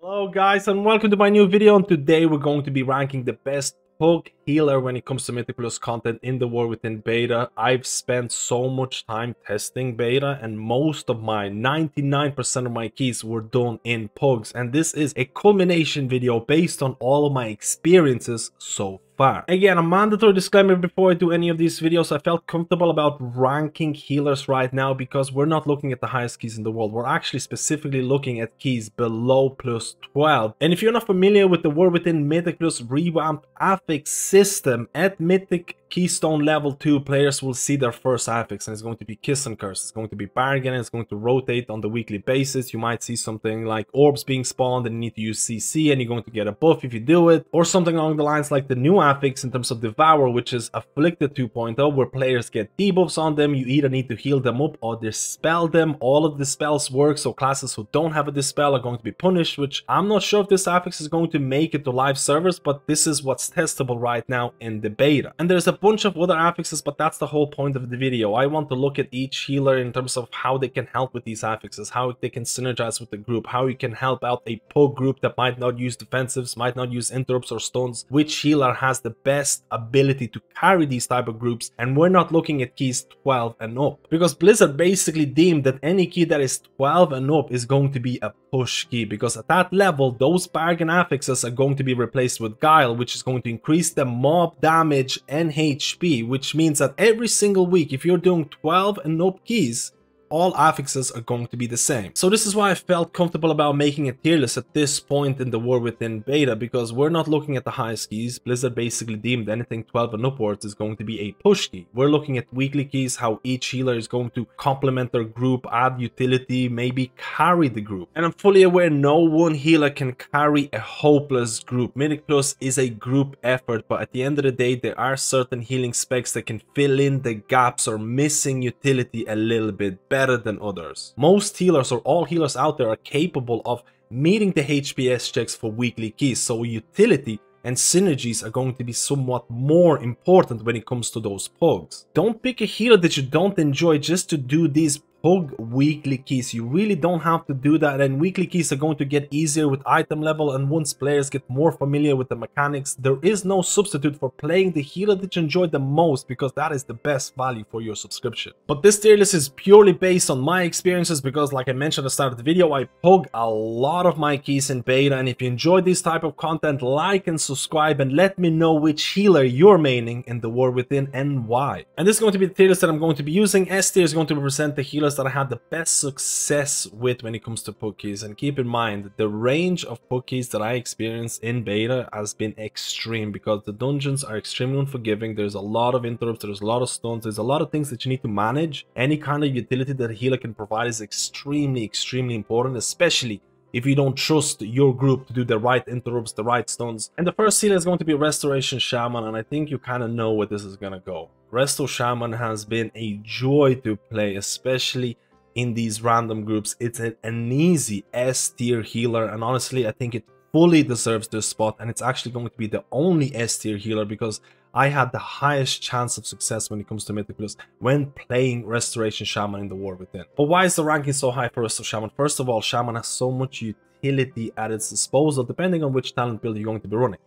Hello guys and welcome to my new video, and today we're going to be ranking the best Pug healer when it comes to Mythic Plus content in the War Within beta. I've spent so much time testing beta and most of my 99% of my keys were done in Pugs, and this is a culmination video based on all of my experiences so far. Again, a mandatory disclaimer before I do any of these videos: I felt comfortable about ranking healers right now because we're not looking at the highest keys in the world. We're actually specifically looking at keys below plus 12. And if you're not familiar with the War Within Mythic Plus revamped affix system, at Mythic Keystone level 2 players will see their first affix, and it's going to be Kiss and Curse. It's going to be Bargain, and it's going to rotate on the weekly basis. You might see something like orbs being spawned and you need to use CC and you're going to get a buff if you do it, or something along the lines like the new affix in terms of Devour, which is Afflicted 2.0, where players get debuffs on them. You either need to heal them up or dispel them. All of the spells work, so classes who don't have a dispel are going to be punished, which I'm not sure if this affix is going to make it to live servers, but this is what's testable right now in the beta. And there's a bunch of other affixes, but that's the whole point of the video. I want to look at each healer in terms of how they can help with these affixes, how they can synergize with the group, how you can help out a Pug group that might not use defensives, might not use interrupts or stuns, which healer has the best ability to carry these type of groups. And we're not looking at keys 12 and up, because Blizzard basically deemed that any key that is 12 and up is going to be a push key, because at that level those bargain affixes are going to be replaced with Guile, which is going to increase the mob damage and HP, which means that every single week, if you're doing 12 and up keys, all affixes are going to be the same. So this is why I felt comfortable about making a tier list at this point in the War Within beta, because we're not looking at the highest keys. Blizzard basically deemed anything 12 and upwards is going to be a push key. We're looking at weekly keys, how each healer is going to complement their group, add utility, maybe carry the group. And I'm fully aware no one healer can carry a hopeless group. Mythic Plus is a group effort, but at the end of the day there are certain healing specs that can fill in the gaps or missing utility a little bit better than others. Most healers, or all healers out there, are capable of meeting the HPS checks for weekly keys, so utility and synergies are going to be somewhat more important when it comes to those pugs. Don't pick a healer that you don't enjoy just to do these Pug weekly keys. You really don't have to do that, and weekly keys are going to get easier with item level, and once players get more familiar with the mechanics, there is no substitute for playing the healer that you enjoy the most, because that is the best value for your subscription. But this tier list is purely based on my experiences, because like I mentioned at the start of the video, I pug a lot of my keys in beta, and if you enjoy this type of content, like and subscribe and let me know which healer you're maining in the War Within and why. And this is going to be the tier list that I'm going to be using. S tier is going to represent the healers that I had the best success with when it comes to Pug keys, and keep in mind the range of Pug keys that I experienced in beta has been extreme, because the dungeons are extremely unforgiving. There's a lot of interrupts, there's a lot of stuns, there's a lot of things that you need to manage. Any kind of utility that a healer can provide is extremely important, especially if you don't trust your group to do the right interrupts, the right stuns. And the first healer is going to be Resto Shaman, and I think you kind of know where this is gonna go. Resto Shaman has been a joy to play, especially in these random groups. It's an easy S tier healer, and honestly I think it fully deserves this spot, and it's actually going to be the only S tier healer because I had the highest chance of success when it comes to Mythic Plus when playing Restoration Shaman in the War Within. But why is the ranking so high for Resto Shaman? First of all, Shaman has so much utility at its disposal depending on which talent build you're going to be running.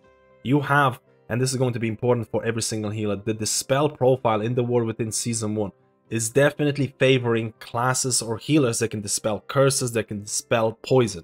You have, and this is going to be important for every single healer, the Dispel profile in the War Within Season 1 is definitely favoring classes or healers that can dispel curses, that can dispel poison.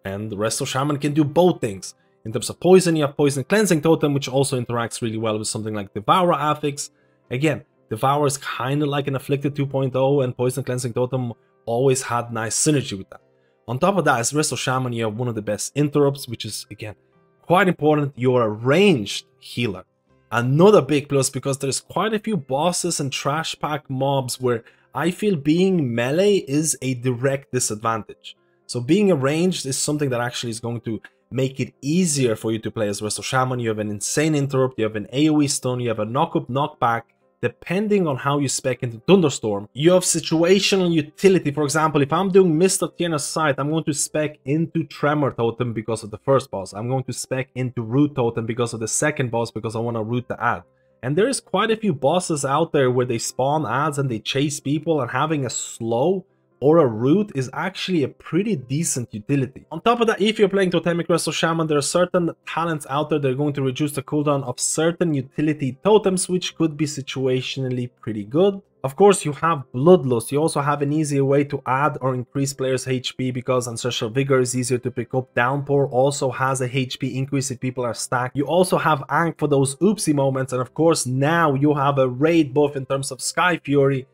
And the Resto Shaman can do both things. In terms of poison, you have Poison Cleansing Totem, which also interacts really well with something like Devour Affix. Again, Devour is kind of like an Afflicted 2.0, and Poison Cleansing Totem always had nice synergy with that. On top of that, as Resto Shaman, you have one of the best interrupts, which is, again, quite important. You're a ranged healer. Another big plus, because there's quite a few bosses and trash pack mobs where I feel being melee is a direct disadvantage. So being ranged is something that actually is going to make it easier for you to play as Resto Shaman. You have an insane interrupt, you have an AoE stun, you have a knock up, knock back. Depending on how you spec into Thunderstorm, you have situational utility. For example, if I'm doing Mist of Tierna's Sight, I'm going to spec into Tremor Totem because of the first boss. I'm going to spec into Root Totem because of the second boss, because I want to root the ad. And there is quite a few bosses out there where they spawn ads and they chase people, and having a slow or a root is actually a pretty decent utility. On top of that, if you're playing Totemic Resto Shaman, there are certain talents out there that are going to reduce the cooldown of certain utility totems, which could be situationally pretty good. Of course, you have Bloodlust. You also have an easier way to add or increase players' HP because Ancestral Vigor is easier to pick up. Downpour also has a HP increase if people are stacked. You also have Ankh for those oopsie moments, and of course now you have a raid buff in terms of Sky Fury.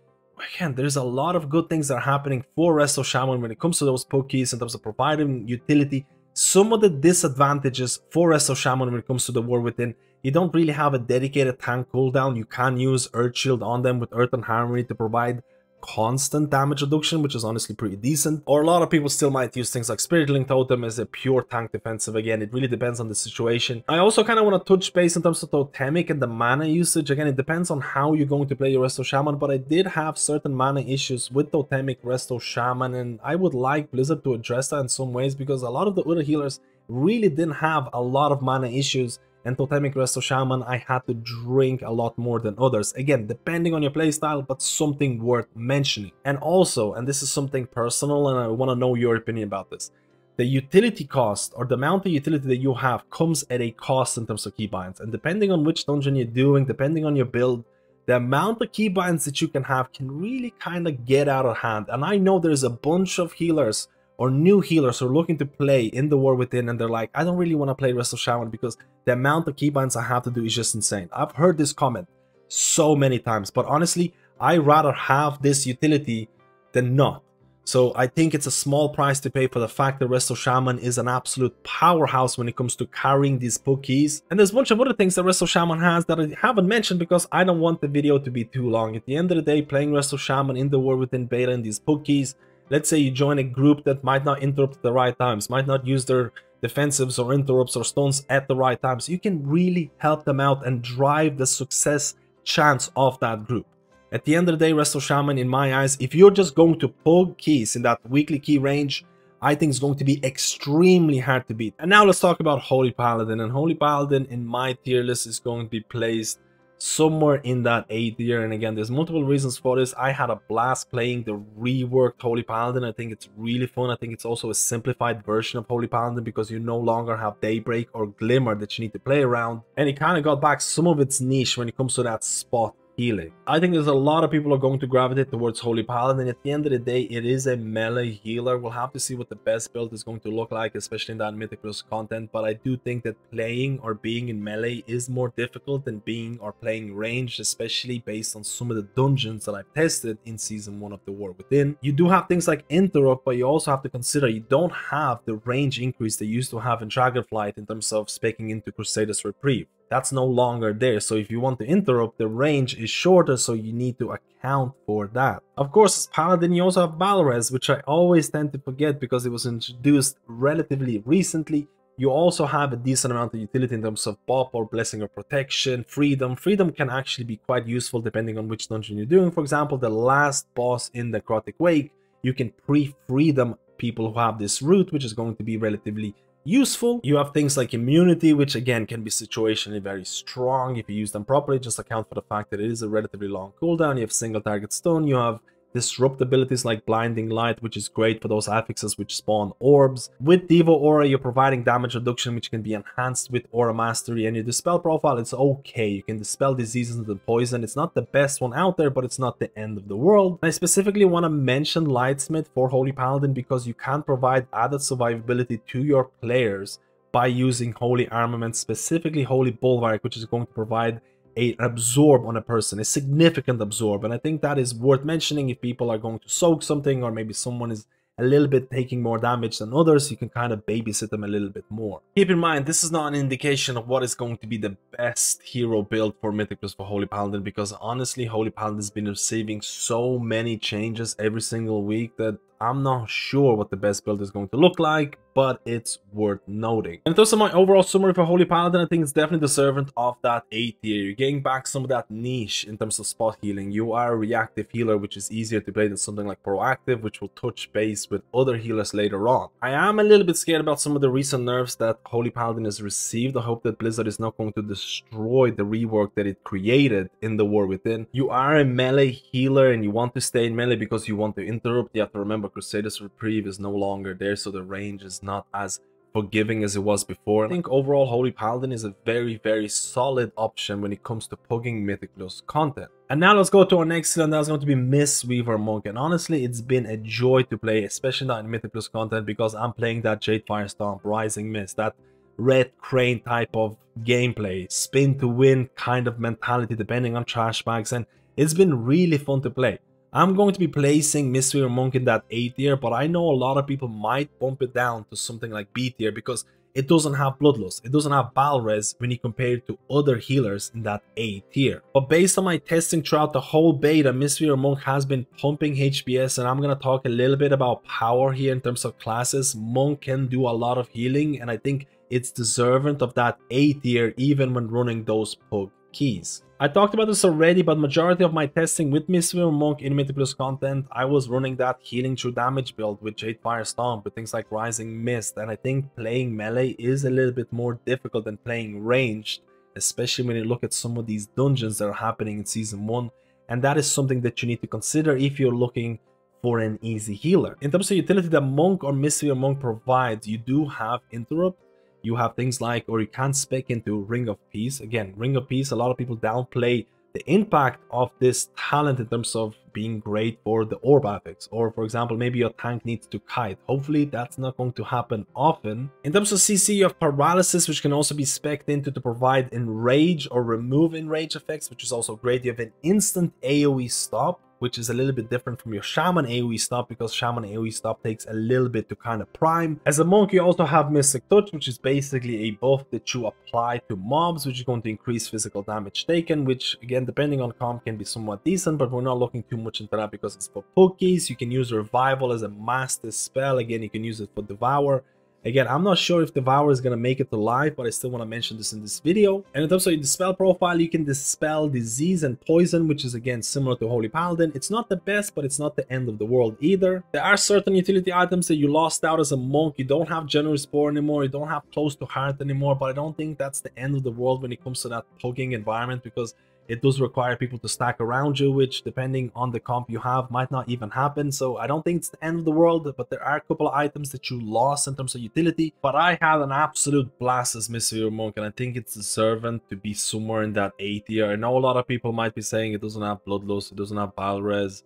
Again, there's a lot of good things that are happening for Resto Shaman when it comes to those pokeys in terms of providing utility. Some of the disadvantages for Resto Shaman when it comes to the War Within, you don't really have a dedicated tank cooldown. You can use Earth Shield on them with Earth and Harmony to provide constant damage reduction, which is honestly pretty decent. Or a lot of people still might use things like Spirit Link Totem as a pure tank defensive. Again, it really depends on the situation. I also kind of want to touch base in terms of Totemic and the mana usage. Again, it depends on how you're going to play your Resto Shaman, but I did have certain mana issues with Totemic Resto Shaman, and I would like Blizzard to address that in some ways because a lot of the other healers really didn't have a lot of mana issues. And Totemic Resto Shaman, I had to drink a lot more than others. Again, depending on your playstyle, but something worth mentioning. And also, and this is something personal, and I want to know your opinion about this. The utility cost, or the amount of utility that you have, comes at a cost in terms of keybinds. And depending on which dungeon you're doing, depending on your build, the amount of keybinds that you can have can really kind of get out of hand. And I know there's a bunch of healers or new healers who are looking to play in the War Within, and they're like, I don't really want to play Resto Shaman because the amount of keybinds I have to do is just insane. I've heard this comment so many times, but honestly, I rather have this utility than not. So I think it's a small price to pay for the fact that Resto Shaman is an absolute powerhouse when it comes to carrying these pokeys. And there's a bunch of other things that Resto Shaman has that I haven't mentioned because I don't want the video to be too long. At the end of the day, playing Resto Shaman in the War Within beta and these pokeys, let's say you join a group that might not interrupt at the right times, might not use their defensives or interrupts or stones at the right times. You can really help them out and drive the success chance of that group. At the end of the day, Resto Shaman, in my eyes, if you're just going to pull keys in that weekly key range, I think it's going to be extremely hard to beat. And now let's talk about Holy Paladin. And Holy Paladin in my tier list is going to be placed somewhere in that A tier. And again, there's multiple reasons for this. I had a blast playing the reworked Holy Paladin. I think it's really fun. I think it's also a simplified version of Holy Paladin because you no longer have Daybreak or Glimmer that you need to play around, and it kind of got back some of its niche when it comes to that spot healing. I think there's a lot of people are going to gravitate towards Holy Paladin. At the end of the day, it is a melee healer. We'll have to see what the best build is going to look like, especially in that Mythic Plus content, but I do think that playing or being in melee is more difficult than being or playing ranged, especially based on some of the dungeons that I've tested in Season 1 of the War Within. You do have things like Interrupt, but you also have to consider you don't have the range increase they used to have in Dragonflight in terms of speccing into Crusader's Reprieve. That's no longer there, so if you want to interrupt, the range is shorter, so you need to account for that. Of course, as Paladin, you also have Valores, which I always tend to forget because it was introduced relatively recently. You also have a decent amount of utility in terms of Bop or Blessing of Protection, Freedom. Freedom can actually be quite useful depending on which dungeon you're doing. For example, the last boss in the Necrotic Wake, you can pre-freedom people who have this route, which is going to be relatively useful. You have things like Immunity, which again can be situationally very strong if you use them properly. Just account for the fact that it is a relatively long cooldown. You have Single Target Stun. You have disrupt abilities like Blinding Light, which is great for those affixes which spawn orbs. With Devo Aura, you're providing damage reduction, which can be enhanced with Aura Mastery, and your Dispel profile, it's okay. You can dispel diseases and poison. It's not the best one out there, but it's not the end of the world. And I specifically want to mention Lightsmith for Holy Paladin because you can provide added survivability to your players by using Holy Armament, specifically Holy Bulwark, which is going to provide an absorb on a person, a significant absorb. And I think that is worth mentioning if people are going to soak something, or maybe someone is a little bit taking more damage than others, you can kind of babysit them a little bit more. Keep in mind, this is not an indication of what is going to be the best hero build for Mythic Plus for Holy Paladin, because honestly, Holy Paladin has been receiving so many changes every single week that I'm not sure what the best build is going to look like. but it's worth noting. And in terms of my overall summary for Holy Paladin, I think it's definitely deserving of that A tier. You're getting back some of that niche in terms of spot healing. You are a reactive healer, which is easier to play than something like proactive, which will touch base with other healers later on. I am a little bit scared about some of the recent nerfs that Holy Paladin has received. I hope that Blizzard is not going to destroy the rework that it created in the War Within. You are a melee healer and you want to stay in melee because you want to interrupt. You have to remember Crusader's Reprieve is no longer there, so the range is not as forgiving as it was before. I think overall Holy Paladin is a very solid option when it comes to pugging Mythic Plus content. And now let's go to our next skill, and that's going to be Mistweaver Monk. And honestly, it's been a joy to play, especially not in Mythic Plus content, because I'm playing that Jade Firestomp, Rising Mist, that Red Crane type of gameplay, spin to win kind of mentality depending on trash bags, and it's been really fun to play. I'm going to be placing Mistweaver Monk in that A tier, but I know a lot of people might bump it down to something like B tier because it doesn't have Bloodlust, it doesn't have Balres when you compare it to other healers in that A tier. But based on my testing throughout the whole beta, Mistweaver Monk has been pumping HPS, and I'm going to talk a little bit about power here in terms of classes. Monk can do a lot of healing, and I think it's deserving of that A tier even when running those pug keys. I talked about this already, but majority of my testing with Mistweaver Monk in Mythic Plus content, I was running that healing through damage build with Jade Firestomp, with things like Rising Mist, and I think playing melee is a little bit more difficult than playing ranged, especially when you look at some of these dungeons that are happening in Season 1, and that is something that you need to consider if you're looking for an easy healer. In terms of utility that Monk or Mistweaver Monk provides, you do have Interrupt. You have things like, or you can spec into Ring of Peace. Again, Ring of Peace, a lot of people downplay the impact of this talent in terms of being great for the orb affix. Or for example, maybe your tank needs to kite. Hopefully that's not going to happen often. In terms of CC, you have Paralysis, which can also be spec'd into to provide Enrage or remove Enrage effects, which is also great. You have an instant AoE stop, which is a little bit different from your Shaman AoE stop, because Shaman AoE stop takes a little bit to kind of prime. As a monk, you also have Mystic Touch, which is basically a buff that you apply to mobs, which is going to increase physical damage taken, which again, depending on comp, can be somewhat decent, but we're not looking too much into that because it's for pokies. You can use Revival as a master spell. Again, you can use it for Devour. Again, I'm not sure if Devour is going to make it to live, but I still want to mention this in this video. And in terms of your Dispel profile, you can dispel disease and poison, which is again similar to Holy Paladin. It's not the best, but it's not the end of the world either. There are certain utility items that you lost out as a monk. You don't have Generous Spore anymore, you don't have Close to Heart anymore, but I don't think that's the end of the world when it comes to that pugging environment, because it does require people to stack around you, which depending on the comp you have might not even happen. So I don't think it's the end of the world, but there are a couple of items that you lost in terms of utility. But I had an absolute blast as Mistweaver Monk, and I think it's deserving to be somewhere in that A tier. I know a lot of people might be saying it doesn't have Bloodlust, it doesn't have Balres.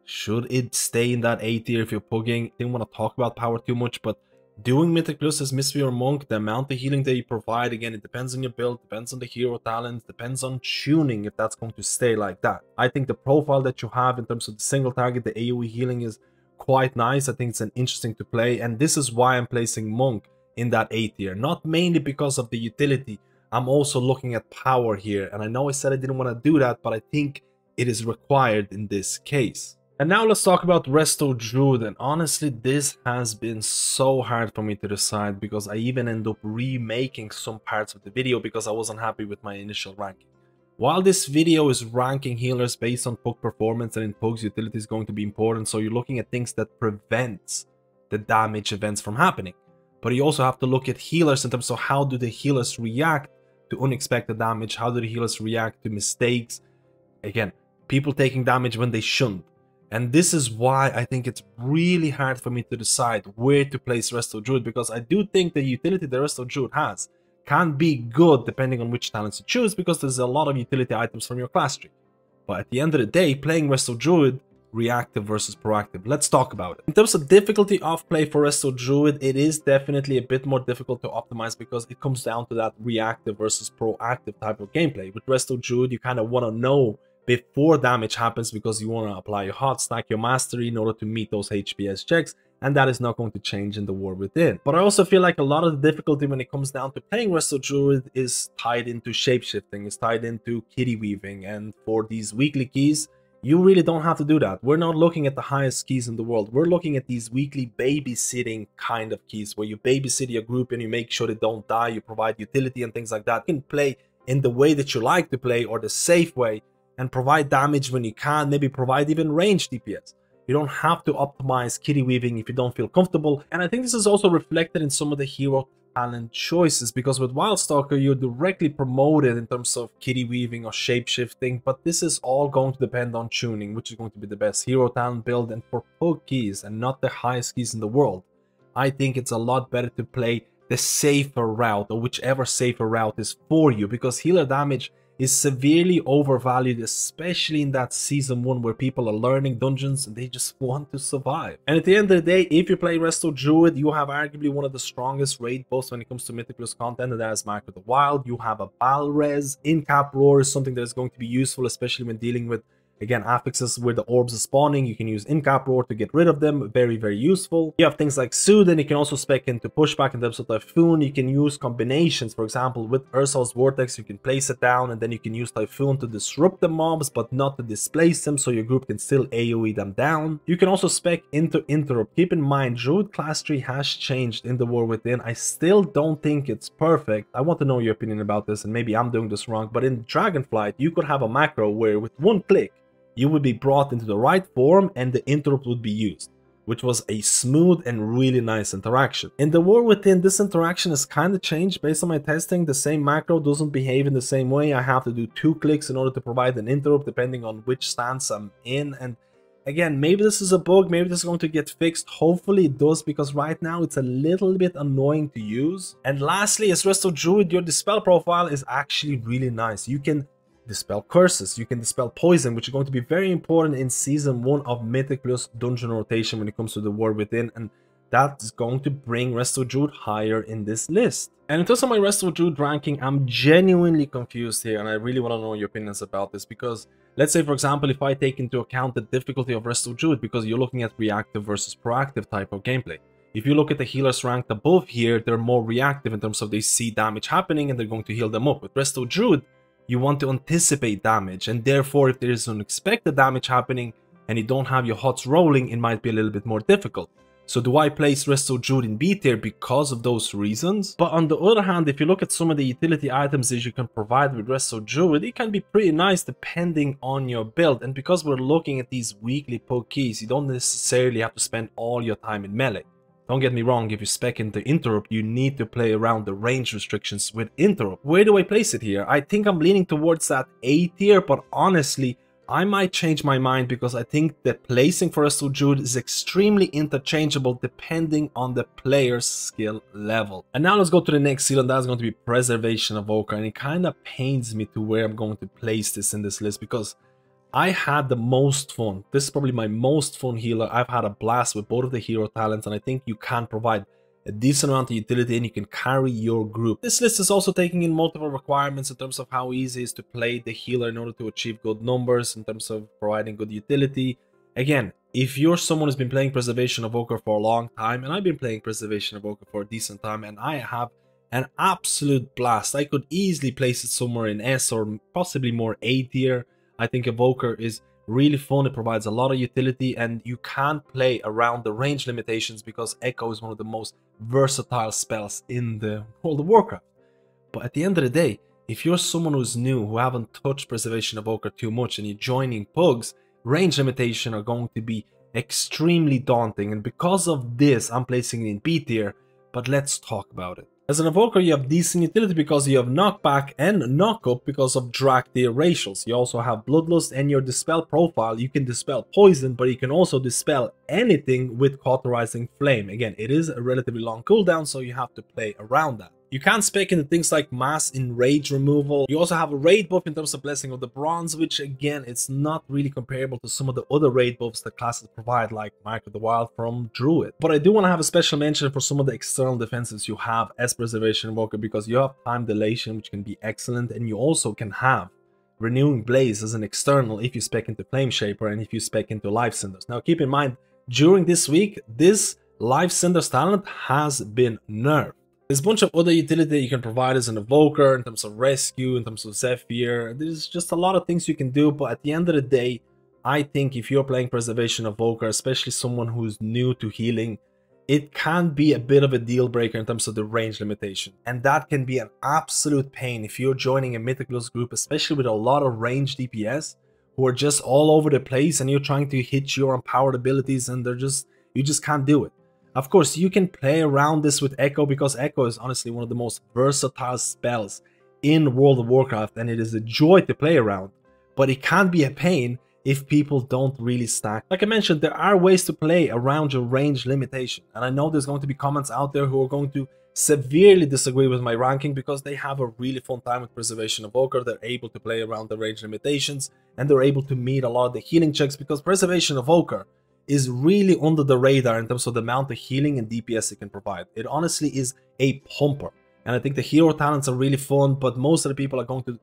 Should it stay in that A tier if you're pugging? I didn't want to talk about power too much, but doing Mythic Plus as Mistweaver Monk, the amount of healing that you provide, again, it depends on your build, depends on the hero talent, depends on tuning if that's going to stay like that. I think the profile that you have in terms of the single target, the AoE healing, is quite nice. I think it's an interesting to play, and this is why I'm placing Monk in that A tier. Not mainly because of the utility, I'm also looking at power here, and I know I said I didn't want to do that, but I think it is required in this case. And now let's talk about Resto Druid, and honestly this has been so hard for me to decide, because I even end up remaking some parts of the video because I wasn't happy with my initial ranking. While this video is ranking healers based on pug performance, and in pugs utility is going to be important, so you're looking at things that prevents the damage events from happening. But you also have to look at healers in terms of how do the healers react to unexpected damage, how do the healers react to mistakes, again, people taking damage when they shouldn't. And this is why I think it's really hard for me to decide where to place Resto Druid, because I do think the utility the Resto Druid has can be good depending on which talents you choose, because there's a lot of utility items from your class tree. But at the end of the day, playing Resto Druid, reactive versus proactive, let's talk about it. In terms of difficulty of play for Resto Druid, it is definitely a bit more difficult to optimize, because it comes down to that reactive versus proactive type of gameplay. With Resto Druid, you kind of want to know before damage happens, because you want to apply your hot stack, your mastery in order to meet those HPS checks, and that is not going to change in the War Within. But I also feel like a lot of the difficulty when it comes down to playing Resto Druid is tied into shapeshifting, is tied into kitty weaving, and for these weekly keys, You really don't have to do that. We're not looking at the highest keys in the world. We're looking at these weekly babysitting kind of keys where you babysit your group and you make sure they don't die, you provide utility and things like that. You can play in the way that you like to play or the safe way and provide damage when you can, maybe provide even range DPS. You don't have to optimize kitty weaving if you don't feel comfortable. And I think this is also reflected in some of the hero talent choices, because with Wildstalker you're directly promoted in terms of kitty weaving or shapeshifting, but this is all going to depend on tuning, which is going to be the best hero talent build. And for Pug keys and not the highest keys in the world, I think it's a lot better to play the safer route, or whichever safer route is for you, because healer damage is severely overvalued, especially in that season 1 where people are learning dungeons and they just want to survive. And at the end of the day, if you play Resto Druid, you have arguably one of the strongest raid buffs when it comes to Mythic Plus content, and that is Mark of the Wild. You have a Bal Res. In-cap roar is something that is going to be useful, especially when dealing with, again, affixes where the orbs are spawning. You can use in-cap roar to get rid of them. Very, very useful. You have things like Soothe, and you can also spec into pushback in terms of Typhoon. You can use combinations. For example, with Ursal's Vortex, you can place it down, and then you can use Typhoon to disrupt the mobs, but not to displace them, so your group can still AoE them down. You can also spec into Interrupt. Keep in mind, Druid class tree has changed in the War Within. I still don't think it's perfect. I want to know your opinion about this, and maybe I'm doing this wrong, but in Dragonflight, you could have a macro where with one click, you would be brought into the right form and the interrupt would be used, which was a smooth and really nice interaction. In the War Within, this interaction has kind of changed based on my testing. The same macro doesn't behave in the same way. I have to do 2 clicks in order to provide an interrupt depending on which stance I'm in. And again, maybe this is a bug, maybe this is going to get fixed. Hopefully it does, because right now it's a little bit annoying to use. And lastly, as Resto Druid, your dispel profile is actually really nice. You can dispel curses, you can dispel poison, which is going to be very important in season 1 of Mythic Plus dungeon rotation when it comes to the War Within, and that is going to bring Resto Druid higher in this list. And in terms of my Resto Druid ranking, I'm genuinely confused here, and I really want to know your opinions about this, because let's say, for example, if I take into account the difficulty of Resto Druid, because you're looking at reactive versus proactive type of gameplay. If you look at the healers ranked above here, they're more reactive in terms of they see damage happening and they're going to heal them up. With Resto Druid, you want to anticipate damage, and therefore if there is unexpected damage happening and you don't have your HOTS rolling, it might be a little bit more difficult. So do I place Resto Druid in B tier because of those reasons? But on the other hand, if you look at some of the utility items that you can provide with Resto Druid, it can be pretty nice depending on your build. And because we're looking at these weekly Pug keys, you don't necessarily have to spend all your time in melee. Don't get me wrong, if you spec into Interrupt, you need to play around the range restrictions with Interrupt. Where do I place it here? I think I'm leaning towards that A tier, but honestly, I might change my mind, because I think the placing for Resto Druid is extremely interchangeable depending on the player's skill level. And now let's go to the next seal, and that's going to be Preservation Evoker, and it kind of pains me to where I'm going to place this in this list, because I had the most fun. This is probably my most fun healer. I've had a blast with both of the hero talents, and I think you can provide a decent amount of utility and you can carry your group. This list is also taking in multiple requirements in terms of how easy it is to play the healer in order to achieve good numbers, in terms of providing good utility. Again, if you're someone who's been playing Preservation Evoker for a long time, and I've been playing Preservation Evoker for a decent time, and I have an absolute blast. I could easily place it somewhere in S or possibly more A tier. I think Evoker is really fun, it provides a lot of utility, and you can play around the range limitations because Echo is one of the most versatile spells in the World of Warcraft. But at the end of the day, if you're someone who's new, who haven't touched Preservation Evoker too much, and you're joining Pugs, range limitation are going to be extremely daunting, and because of this, I'm placing it in B tier, but let's talk about it. As an Evoker, you have decent utility because you have knockback and knockup because of drag tier ratios. You also have Bloodlust, and your dispel profile, you can dispel poison, but you can also dispel anything with Cauterizing Flame. Again, it is a relatively long cooldown, so you have to play around that. You can spec into things like Mass Enrage removal. You also have a raid buff in terms of Blessing of the Bronze, which again, it's not really comparable to some of the other raid buffs that classes provide, like Mark of the Wild from Druid. But I do want to have a special mention for some of the external defenses you have as Preservation Evoker, because you have Time Dilation, which can be excellent, and you also can have Renewing Blaze as an external if you spec into Flame Shaper and if you spec into Life Cinders. Now keep in mind, during this week, this Life Cinders talent has been nerfed. There's a bunch of other utility that you can provide as an Evoker in terms of rescue, in terms of Zephyr. There's just a lot of things you can do, but at the end of the day, I think if you're playing Preservation Evoker, especially someone who's new to healing, it can be a bit of a deal breaker in terms of the range limitation. And that can be an absolute pain if you're joining a Mythicalist group, especially with a lot of range DPS who are just all over the place and you're trying to hit your empowered abilities and you just can't do it. Of course, you can play around this with Echo because Echo is honestly one of the most versatile spells in World of Warcraft and it is a joy to play around. But it can be a pain if people don't really stack. Like I mentioned, there are ways to play around your range limitation. And I know there's going to be comments out there who are going to severely disagree with my ranking because they have a really fun time with Preservation Evoker. They're able to play around the range limitations and they're able to meet a lot of the healing checks because Preservation Evoker is really under the radar in terms of the amount of healing and DPS it can provide. It honestly is a pumper. And I think the hero talents are really fun, but most of the people are going to...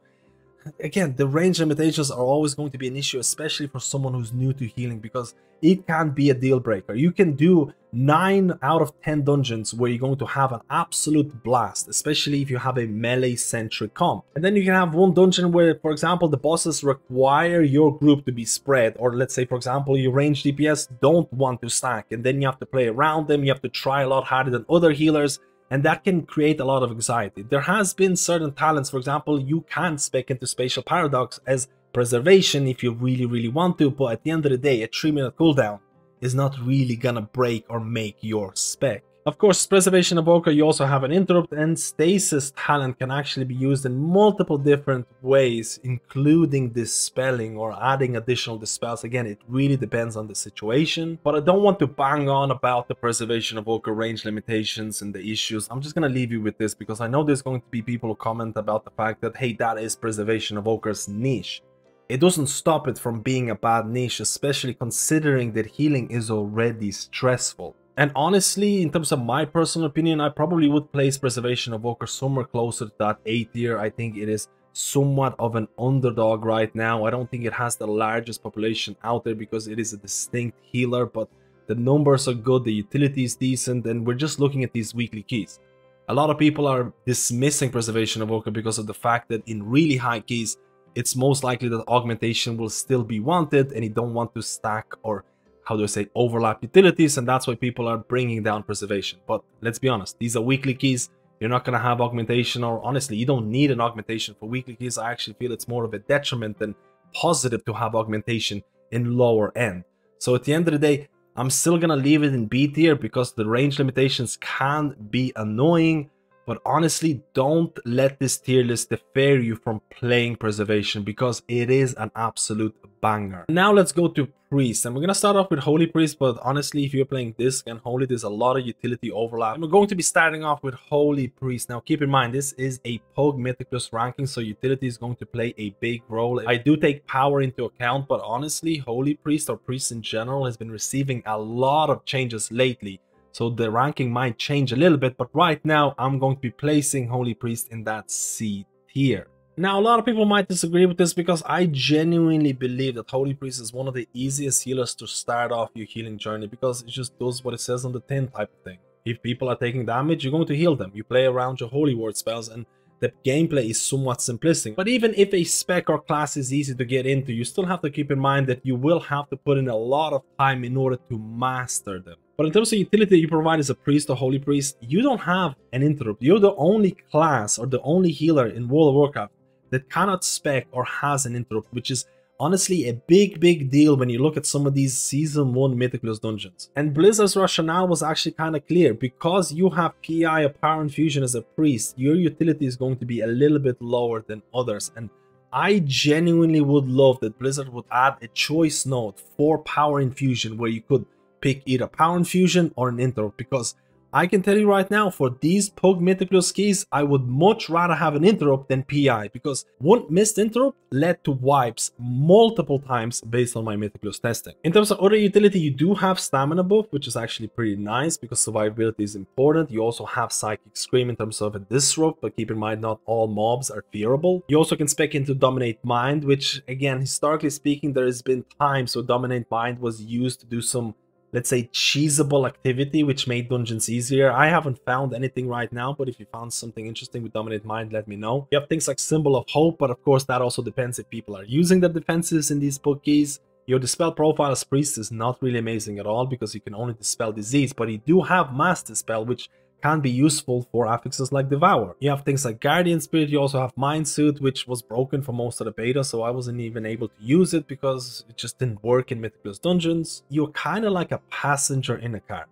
Again, the range limitations are always going to be an issue, especially for someone who's new to healing, because it can be a deal breaker. You can do 9 out of 10 dungeons where you're going to have an absolute blast, especially if you have a melee-centric comp. And then you can have one dungeon where, for example, the bosses require your group to be spread, or let's say, for example, your range DPS don't want to stack, and then you have to play around them, you have to try a lot harder than other healers, and that can create a lot of anxiety. There has been certain talents, for example, you can spec into Spatial Paradox as preservation if you really want to, but at the end of the day, a 3-minute cooldown is not really gonna break or make your spec. Of course, Preservation Evoker, you also have an Interrupt and Stasis talent can actually be used in multiple different ways, including dispelling or adding additional dispels. Again, it really depends on the situation, but I don't want to bang on about the Preservation Evoker range limitations and the issues. I'm just going to leave you with this because I know there's going to be people who comment about the fact that, hey, that is Preservation Evoker's niche. It doesn't stop it from being a bad niche, especially considering that healing is already stressful. And honestly, in terms of my personal opinion, I probably would place Preservation Evoker somewhere closer to that A tier. I think it is somewhat of an underdog right now. I don't think it has the largest population out there because it is a distinct healer, but the numbers are good, the utility is decent, and we're just looking at these weekly keys. A lot of people are dismissing Preservation Evoker because of the fact that in really high keys, it's most likely that augmentation will still be wanted and you don't want to stack or how do I say, overlap utilities, and that's why people are bringing down preservation. But let's be honest, these are weekly keys. You're not going to have augmentation, or honestly, you don't need an augmentation for weekly keys. I actually feel it's more of a detriment than positive to have augmentation in lower end. So at the end of the day, I'm still going to leave it in B tier because the range limitations can be annoying. But honestly, don't let this tier list defer you from playing Preservation because it is an absolute banger. Now let's go to Priest, and we're going to start off with Holy Priest, but honestly, if you're playing Disc and Holy, there's a lot of utility overlap. And we're going to be starting off with Holy Priest. Now keep in mind, this is a Pug Mythicalist ranking, so utility is going to play a big role. I do take power into account, but honestly, Holy Priest or Priest in general has been receiving a lot of changes lately. So the ranking might change a little bit, but right now I'm going to be placing Holy Priest in that C tier. Now, a lot of people might disagree with this because I genuinely believe that Holy Priest is one of the easiest healers to start off your healing journey because it just does what it says on the tin type of thing. If people are taking damage, you're going to heal them. You play around your Holy Word spells and the gameplay is somewhat simplistic. But even if a spec or class is easy to get into, you still have to keep in mind that you will have to put in a lot of time in order to master them. But in terms of utility you provide as a priest or holy priest, you don't have an interrupt. You're the only class or the only healer in World of Warcraft that cannot spec or has an interrupt, which is honestly a big deal when you look at some of these Season 1 Mythicalist dungeons. And Blizzard's rationale was actually kind of clear. Because you have PI or Power Infusion as a priest, your utility is going to be a little bit lower than others. And I genuinely would love that Blizzard would add a choice node for Power Infusion where you could pick either Power Infusion or an interrupt, because I can tell you right now, for these Pug Mythicalist keys, I would much rather have an interrupt than PI, because one missed interrupt led to wipes multiple times based on my Mythicalist testing. In terms of other utility, you do have Stamina buff, which is actually pretty nice because survivability is important. You also have Psychic Scream in terms of a disrupt, but keep in mind not all mobs are fearable. You also can spec into Dominate Mind, which again, historically speaking, there has been times where Dominate Mind was used to do some, let's say, cheesable activity which made dungeons easier. I haven't found anything right now, but if you found something interesting with Dominate Mind, let me know. You have things like Symbol of Hope, but of course that also depends if people are using the defenses in these Pug keys. Your dispel profile as priest is not really amazing at all because you can only dispel disease, but you do have mass dispel, which can be useful for affixes like Devour. You have things like Guardian Spirit, you also have Mind Suit, which was broken for most of the beta, so I wasn't even able to use it because it just didn't work in Mythic Plus dungeons. You're kind of like a passenger in a car.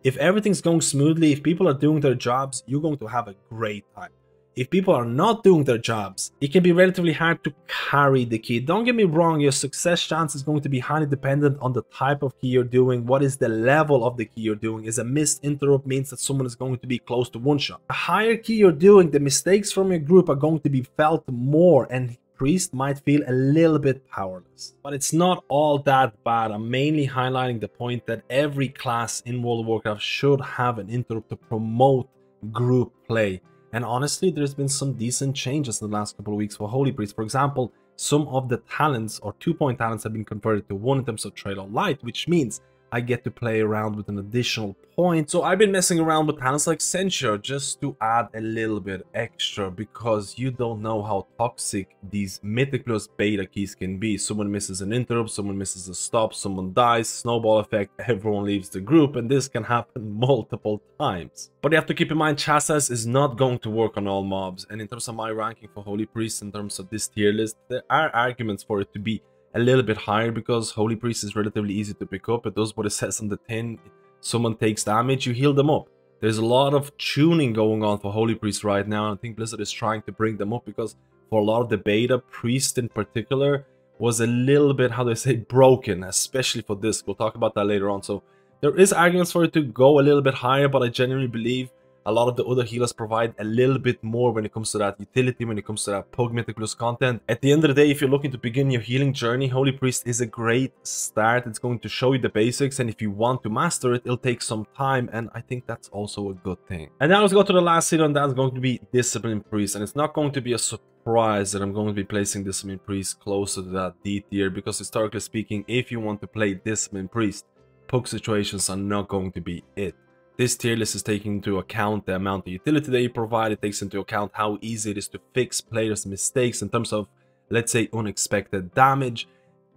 If everything's going smoothly, if people are doing their jobs, you're going to have a great time. If people are not doing their jobs, it can be relatively hard to carry the key. Don't get me wrong, your success chance is going to be highly dependent on the type of key you're doing, what is the level of the key you're doing. Is a missed interrupt means that someone is going to be close to one shot. The higher key you're doing, the mistakes from your group are going to be felt more, and priest might feel a little bit powerless. But it's not all that bad. I'm mainly highlighting the point that every class in World of Warcraft should have an interrupt to promote group play. And honestly, there's been some decent changes in the last couple of weeks for Holy Priest. For example, some of the talents or 2-point talents have been converted to 1 in terms of Trail of Light, which means I get to play around with an additional point. So I've been messing around with talents like Censure just to add a little bit extra, because you don't know how toxic these Mythic Plus beta keys can be. Someone misses an interrupt, someone misses a stop, someone dies, snowball effect, everyone leaves the group, and this can happen multiple times. But you have to keep in mind, Chassis is not going to work on all mobs, and in terms of my ranking for Holy Priest, in terms of this tier list, there are arguments for it to be a little bit higher because Holy Priest is relatively easy to pick up. It does what it says on the tin. Someone takes damage, you heal them up. There's a lot of tuning going on for Holy Priest right now, and I think Blizzard is trying to bring them up because for a lot of the beta, Priest in particular was a little bit, how do I say, broken, especially for this. We'll talk about that later on. So there is arguments for it to go a little bit higher, but I genuinely believe a lot of the other healers provide a little bit more when it comes to that utility, when it comes to that Pug Mythic Plus content. At the end of the day, if you're looking to begin your healing journey, Holy Priest is a great start. It's going to show you the basics, and if you want to master it, it'll take some time, and I think that's also a good thing. And now let's go to the last hero, and that's going to be Discipline Priest. And it's not going to be a surprise that I'm going to be placing Discipline Priest closer to that D tier, because historically speaking, if you want to play Discipline Priest, Pug situations are not going to be it. This tier list is taking into account the amount of utility that you provide. It takes into account how easy it is to fix players' mistakes in terms of, let's say, unexpected damage.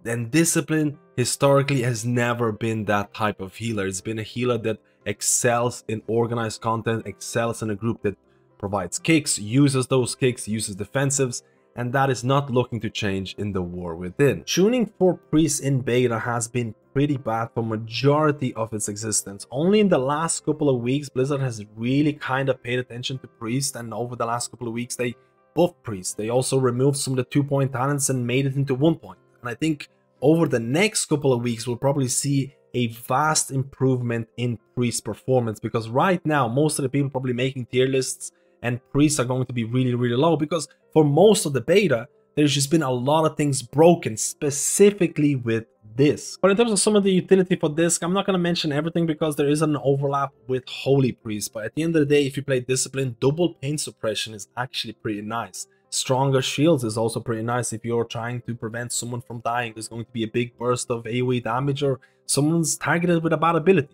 And Discipline historically has never been that type of healer. It's been a healer that excels in organized content, excels in a group that provides kicks, uses those kicks, uses defensives, and that is not looking to change in the War Within. Tuning for Priest in beta has been pretty bad for majority of its existence. Only in the last couple of weeks, Blizzard has really kind of paid attention to Priest, and over the last couple of weeks, they buffed Priest. They also removed some of the 2-point talents and made it into 1-point. And I think over the next couple of weeks, we'll probably see a vast improvement in Priest performance, because right now, most of the people probably making tier lists and Priests are going to be really, really low, because for most of the beta, there's just been a lot of things broken, specifically with this. But in terms of some of the utility for this, I'm not going to mention everything because there is an overlap with Holy Priest. But at the end of the day, if you play Discipline, double pain suppression is actually pretty nice. Stronger shields is also pretty nice if you're trying to prevent someone from dying. There's going to be a big burst of AoE damage, or someone's targeted with a bad ability.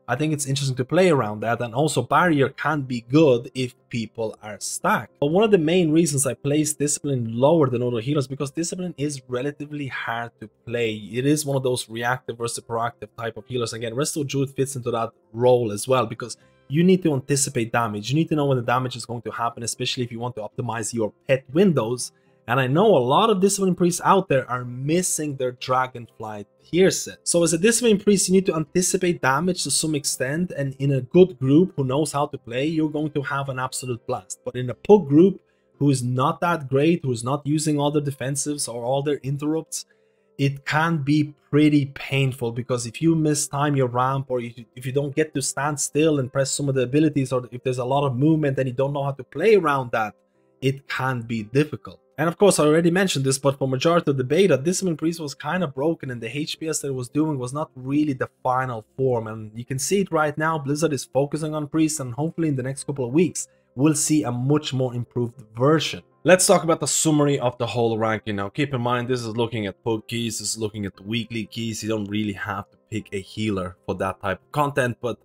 I think it's interesting to play around that, and also Barrier can be good if people are stacked. But one of the main reasons I place Discipline lower than other healers, because Discipline is relatively hard to play. It is one of those reactive versus proactive type of healers. Again, Resto Druid fits into that role as well, because you need to anticipate damage. You need to know when the damage is going to happen, especially if you want to optimize your pet windows. And I know a lot of Discipline Priests out there are missing their Dragonfly tier set. So as a Discipline Priest, you need to anticipate damage to some extent, and in a good group who knows how to play, you're going to have an absolute blast. But in a Pug group who is not that great, who is not using all their defensives or all their interrupts, it can be pretty painful, because if you mistime your ramp, or if you don't get to stand still and press some of the abilities, or if there's a lot of movement and you don't know how to play around that, it can be difficult. And of course, I already mentioned this, but for majority of the beta, Discipline Priest was kind of broken, and the HPS that it was doing was not really the final form. And you can see it right now, Blizzard is focusing on Priest, and hopefully in the next couple of weeks, we'll see a much more improved version. Let's talk about the summary of the whole ranking now. Keep in mind, this is looking at Pug keys, this is looking at the weekly keys. You don't really have to pick a healer for that type of content, but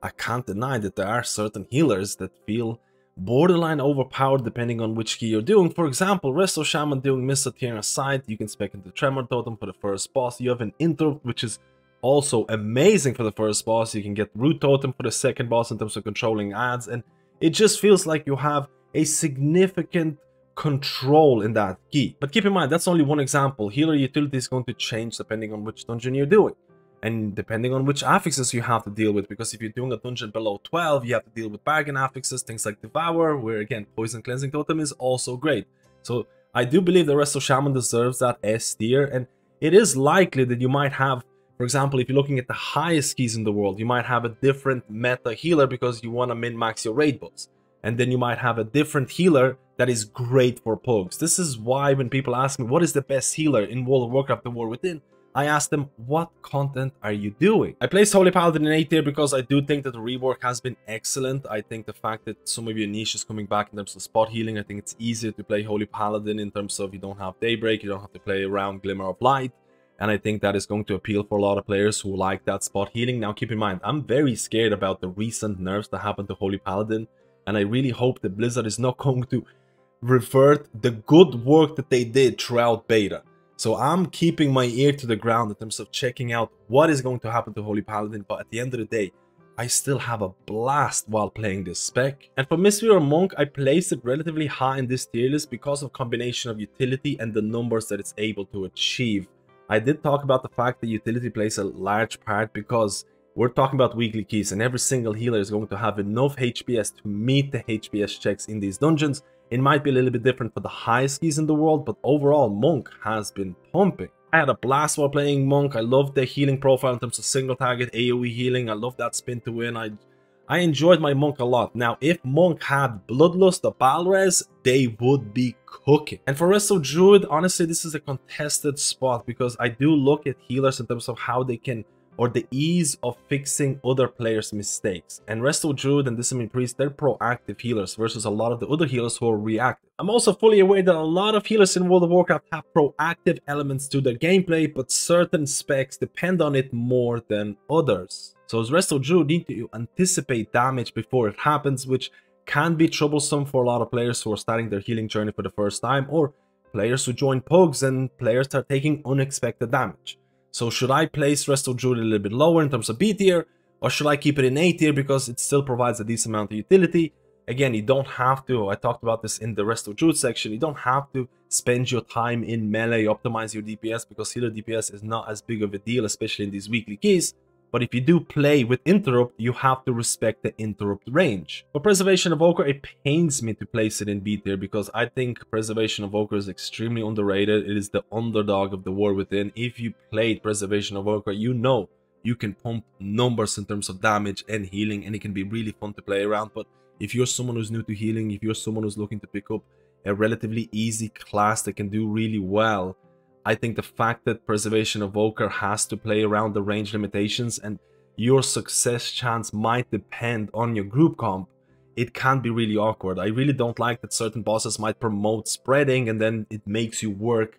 I can't deny that there are certain healers that feel borderline overpowered depending on which key you're doing. For example, Resto Shaman doing Mr. Tier aside, you can spec into Tremor Totem for the first boss. You have an Interrupt, which is also amazing for the first boss. You can get Root Totem for the second boss in terms of controlling ads, and it just feels like you have a significant control in that key. But keep in mind, that's only one example. Healer utility is going to change depending on which dungeon you're doing, and depending on which affixes you have to deal with, because if you're doing a dungeon below 12, you have to deal with bargain affixes, things like Devour, where again, Poison Cleansing Totem is also great. So I do believe the Resto Shaman deserves that S tier, and it is likely that you might have, for example, if you're looking at the highest keys in the world, you might have a different meta healer because you want to min-max your raid buffs. And then you might have a different healer that is great for pugs. This is why when people ask me, what is the best healer in World of Warcraft, The War Within? I ask them, what content are you doing? I placed Holy Paladin in A tier because I do think that the rework has been excellent. I think the fact that some of your niche is coming back in terms of spot healing, I think it's easier to play Holy Paladin in terms of you don't have Daybreak, you don't have to play around Glimmer of Light. And I think that is going to appeal for a lot of players who like that spot healing. Now keep in mind, I'm very scared about the recent nerfs that happened to Holy Paladin. And I really hope that Blizzard is not going to revert the good work that they did throughout beta. So I'm keeping my ear to the ground in terms of checking out what is going to happen to Holy Paladin. But at the end of the day, I still have a blast while playing this spec. And for Mistweaver Monk, I placed it relatively high in this tier list because of combination of utility and the numbers that it's able to achieve. I did talk about the fact that utility plays a large part because we're talking about weekly keys, and every single healer is going to have enough HPS to meet the HPS checks in these dungeons. It might be a little bit different for the highest keys in the world, but overall Monk has been pumping. I had a blast while playing Monk. I love the healing profile in terms of single target AoE healing. I love that spin to win. I enjoyed my Monk a lot. Now, if Monk had Bloodlust or Balres, they would be cooking. And for Resto Druid, honestly, this is a contested spot because I do look at healers in terms of how they can, or the ease of fixing other players' mistakes. And Resto Druid and Discipline Priest, they're proactive healers versus a lot of the other healers who are reactive. I'm also fully aware that a lot of healers in World of Warcraft have proactive elements to their gameplay, but certain specs depend on it more than others. So as Resto Druid need to anticipate damage before it happens, which can be troublesome for a lot of players who are starting their healing journey for the first time, or players who join pugs and players that are taking unexpected damage. So should I place Resto Druid a little bit lower in terms of B tier, or should I keep it in A tier because it still provides a decent amount of utility? Again, you don't have to, I talked about this in the Resto Druid section, you don't have to spend your time in melee, optimize your DPS, because healer DPS is not as big of a deal, especially in these weekly keys. But if you do play with Interrupt, you have to respect the Interrupt range. For Preservation Evoker, it pains me to place it in B tier because I think Preservation Evoker is extremely underrated. It is the underdog of the War Within. If you played Preservation Evoker, you know you can pump numbers in terms of damage and healing, and it can be really fun to play around. But if you're someone who's new to healing, if you're someone who's looking to pick up a relatively easy class that can do really well, I think the fact that Preservation Evoker has to play around the range limitations and your success chance might depend on your group comp, it can be really awkward. I really don't like that certain bosses might promote spreading and then it makes you work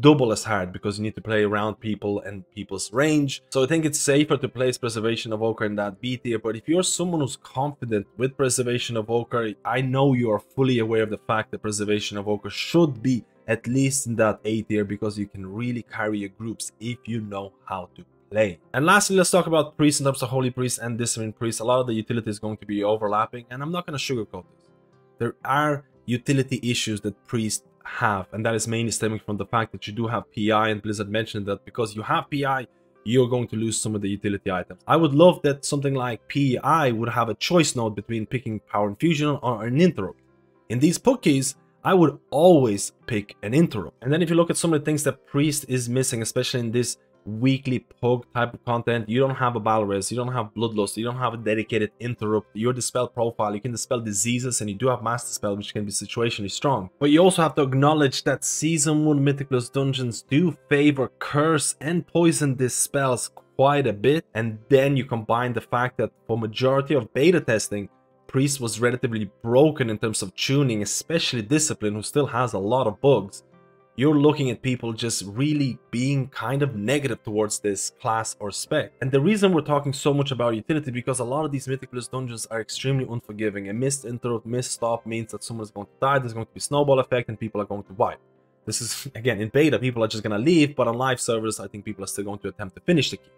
double as hard because you need to play around people and people's range. So I think it's safer to place Preservation Evoker in that B tier, but if you're someone who's confident with Preservation Evoker, I know you are fully aware of the fact that Preservation Evoker should be at least in that A tier because you can really carry your groups if you know how to play. And lastly, let's talk about Priest in terms of Holy Priest and Discipline Priest. A lot of the utility is going to be overlapping, and I'm not going to sugarcoat this. There are utility issues that Priests have, and that is mainly stemming from the fact that you do have PI, and Blizzard mentioned that because you have PI, you're going to lose some of the utility items. I would love that something like PI would have a choice node between picking Power Infusion or an Interrupt. In these pug keys, I would always pick an Interrupt. And then if you look at some of the things that Priest is missing, especially in this weekly pug type of content, you don't have a Balres, you don't have Bloodlust, you don't have a dedicated Interrupt. Your dispel profile, you can dispel diseases, and you do have mass dispel, which can be situationally strong. But you also have to acknowledge that Season 1 Mythicless dungeons do favor curse and poison dispels quite a bit, and then you combine the fact that for majority of beta testing, Priest was relatively broken in terms of tuning, especially Discipline, who still has a lot of bugs. you're looking at people just really being kind of negative towards this class or spec. And the reason we're talking so much about utility, because a lot of these mythical dungeons are extremely unforgiving. A missed interrupt, missed stop means that someone's going to die, there's going to be snowball effect, and people are going to wipe. This is, again, in beta, people are just going to leave, but on live servers, I think people are still going to attempt to finish the key.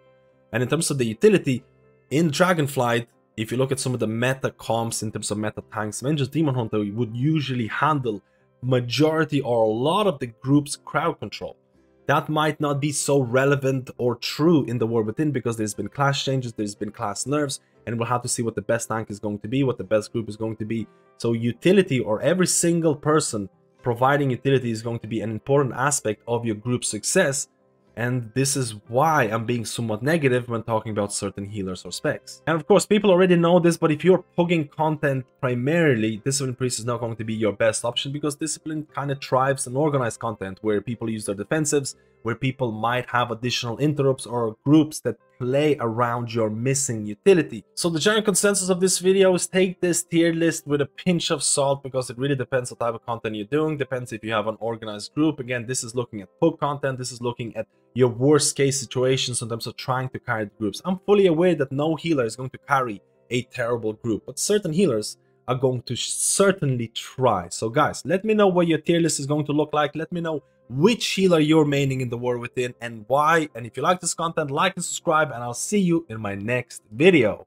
And in terms of the utility, in Dragonflight, if you look at some of the meta comps in terms of meta tanks, Vengeance Demon Hunter would usually handle majority or a lot of the group's crowd control. That might not be so relevant or true in the War Within, because there's been class changes, there's been class nerfs, and we'll have to see what the best tank is going to be, what the best group is going to be. So utility, or every single person providing utility, is going to be an important aspect of your group's success. And this is why I'm being somewhat negative when talking about certain healers or specs. And of course, people already know this, but if you're pugging content primarily, Discipline Priest is not going to be your best option, because Discipline kind of thrives on organized content where people use their defensives, where people might have additional interrupts or groups that play around your missing utility. So the general consensus of this video is take this tier list with a pinch of salt, because it really depends what type of content you're doing, depends if you have an organized group. Again, this is looking at pug content, this is looking at your worst case situations in terms of trying to carry the groups. I'm fully aware that no healer is going to carry a terrible group, but certain healers are going to certainly try. So guys, let me know what your tier list is going to look like. Let me know which healer you're maining in the War Within and why. And if you like this content, like and subscribe, and I'll see you in my next video.